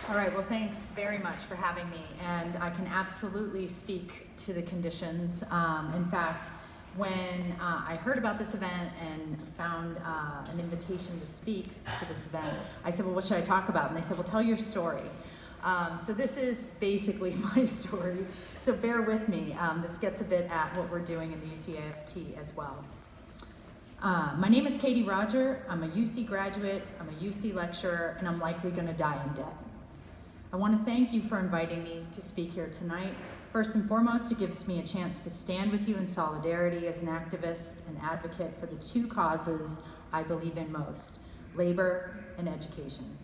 All right, well, thanks very much for having me, and I can absolutely speak to the conditions. In fact, when I heard about this event and found an invitation to speak to this event, I said, well, what should I talk about? And they said, well, tell your story. So this is basically my story, so bear with me. This gets a bit at what we're doing in the UC-AFT as well. My name is Katie Rodger. I'm a UC graduate, I'm a UC lecturer, and I'm likely going to die in debt. I want to thank you for inviting me to speak here tonight. First and foremost, it gives me a chance to stand with you in solidarity as an activist and advocate for the two causes I believe in most, labor and education.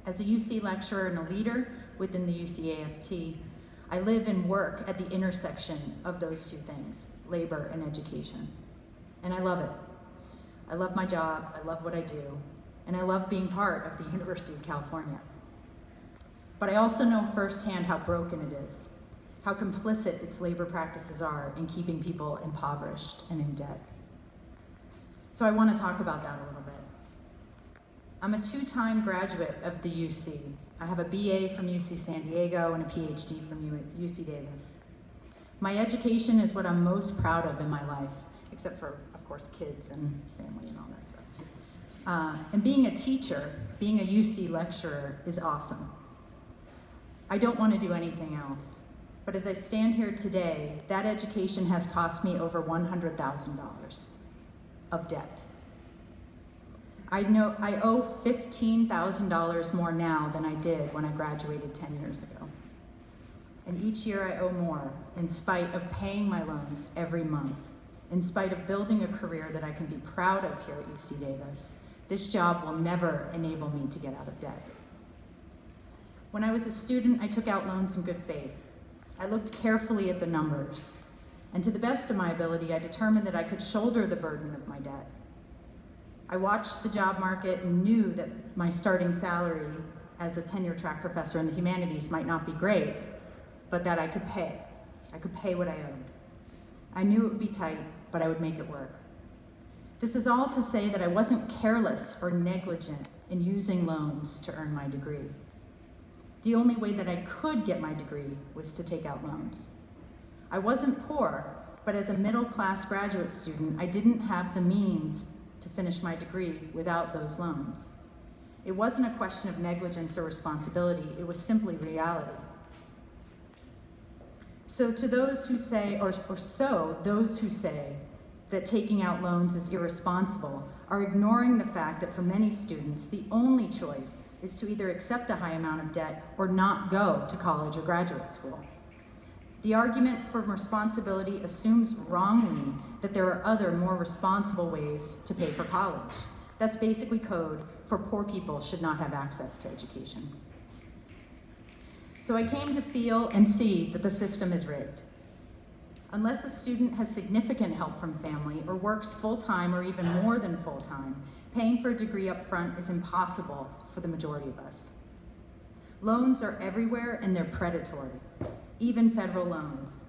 As a UC lecturer and a leader within the UC-AFT, I live and work at the intersection of those two things, labor and education. And I love it. I love my job, I love what I do, and I love being part of the University of California. But I also know firsthand how broken it is, how complicit its labor practices are in keeping people impoverished and in debt. So I want to talk about that a little bit. I'm a two-time graduate of the UC. I have a BA from UC San Diego and a PhD from UC Davis. My education is what I'm most proud of in my life, except for, of course, kids and family and all that stuff. And being a teacher, being a UC lecturer is awesome. I don't want to do anything else, but as I stand here today, that education has cost me over $100,000 of debt. I owe $15,000 more now than I did when I graduated 10 years ago. And each year I owe more, in spite of paying my loans every month, in spite of building a career that I can be proud of here at UC Davis. This job will never enable me to get out of debt. When I was a student, I took out loans in good faith. I looked carefully at the numbers, and to the best of my ability, I determined that I could shoulder the burden of my debt. I watched the job market and knew that my starting salary as a tenure-track professor in the humanities might not be great, but that I could pay. I could pay what I owed. I knew it would be tight, but I would make it work. This is all to say that I wasn't careless or negligent in using loans to earn my degree. The only way that I could get my degree was to take out loans. I wasn't poor, but as a middle-class graduate student, I didn't have the means to finish my degree without those loans. It wasn't a question of negligence or responsibility, it was simply reality. So to those who say, those who say that taking out loans is irresponsible are ignoring the fact that for many students, the only choice is to either accept a high amount of debt or not go to college or graduate school. The argument for responsibility assumes wrongly that there are other, more responsible ways to pay for college. That's basically code for poor people should not have access to education. So I came to feel and see that the system is rigged. Unless a student has significant help from family or works full-time or even more than full-time, paying for a degree up front is impossible for the majority of us. Loans are everywhere and they're predatory, even federal loans,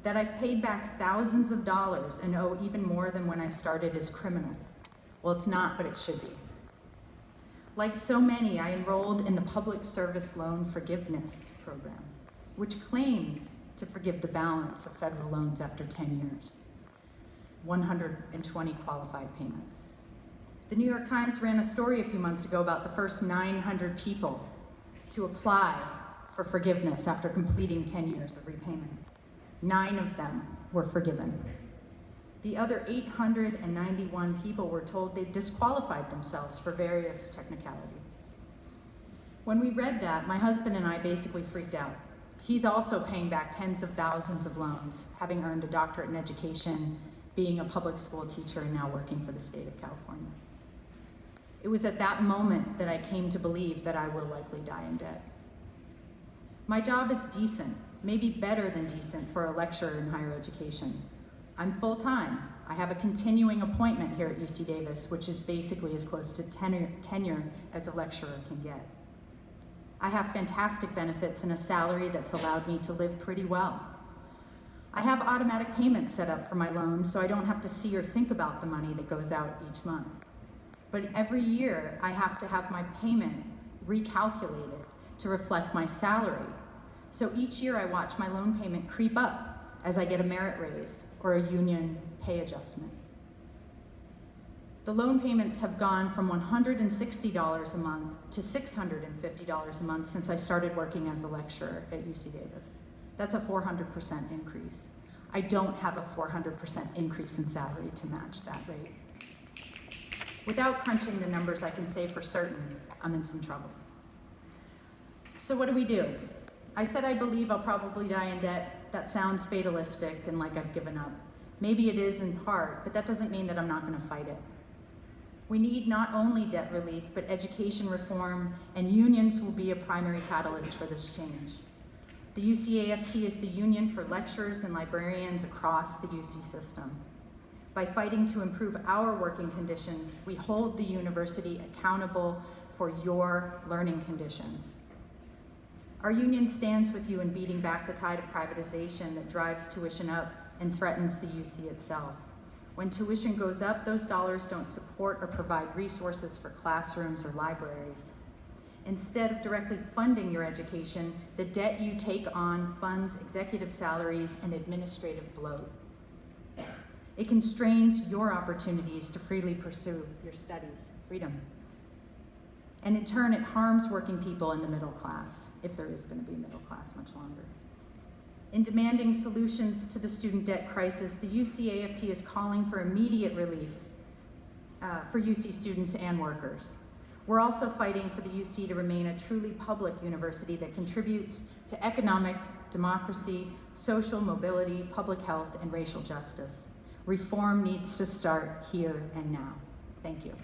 that I've paid back thousands of dollars and owe even more than when I started as criminal. Well, it's not, but it should be. Like so many, I enrolled in the Public Service Loan Forgiveness Program, which claims to forgive the balance of federal loans after 10 years, 120 qualified payments. The New York Times ran a story a few months ago about the first 900 people to apply for forgiveness after completing 10 years of repayment. 9 of them were forgiven. The other 891 people were told they disqualified themselves for various technicalities. When we read that, my husband and I basically freaked out. He's also paying back tens of thousands of loans, having earned a doctorate in education, being a public school teacher, and now working for the state of California. It was at that moment that I came to believe that I will likely die in debt. My job is decent, maybe better than decent for a lecturer in higher education. I'm full-time. I have a continuing appointment here at UC Davis, which is basically as close to tenure as a lecturer can get. I have fantastic benefits and a salary that's allowed me to live pretty well. I have automatic payments set up for my loans, so I don't have to see or think about the money that goes out each month. But every year, I have to have my payment recalculated to reflect my salary. So each year I watch my loan payment creep up as I get a merit raise or a union pay adjustment. The loan payments have gone from $160 a month to $650 a month since I started working as a lecturer at UC Davis. That's a 400% increase. I don't have a 400% increase in salary to match that rate. Without crunching the numbers, I can say for certain I'm in some trouble. So what do? I said I believe I'll probably die in debt. That sounds fatalistic and like I've given up. Maybe it is in part, but that doesn't mean that I'm not going to fight it. We need not only debt relief, but education reform, and unions will be a primary catalyst for this change. The UC-AFT is the union for lecturers and librarians across the UC system. By fighting to improve our working conditions, we hold the university accountable for your learning conditions. Our union stands with you in beating back the tide of privatization that drives tuition up and threatens the UC itself. When tuition goes up, those dollars don't support or provide resources for classrooms or libraries. Instead of directly funding your education, the debt you take on funds executive salaries and administrative bloat. It constrains your opportunities to freely pursue your studies, freedom. And in turn, it harms working people in the middle class, if there is going to be a middle class much longer. In demanding solutions to the student debt crisis, the UC-AFT is calling for immediate relief for UC students and workers. We're also fighting for the UC to remain a truly public university that contributes to economic democracy, social mobility, public health, and racial justice. Reform needs to start here and now. Thank you.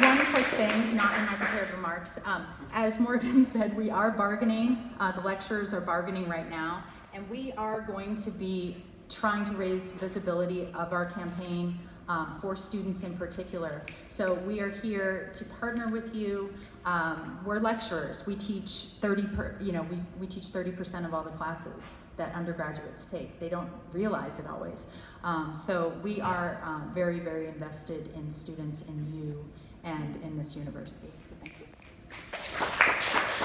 One quick thing, not in my prepared remarks. As Morgan said, we are bargaining. The lecturers are bargaining right now, and we are going to be trying to raise visibility of our campaign for students in particular. So we are here to partner with you. We're lecturers. We teach 30% of all the classes that undergraduates take. They don't realize it always. So we are very, very invested in students, in you, and in this university. So thank you.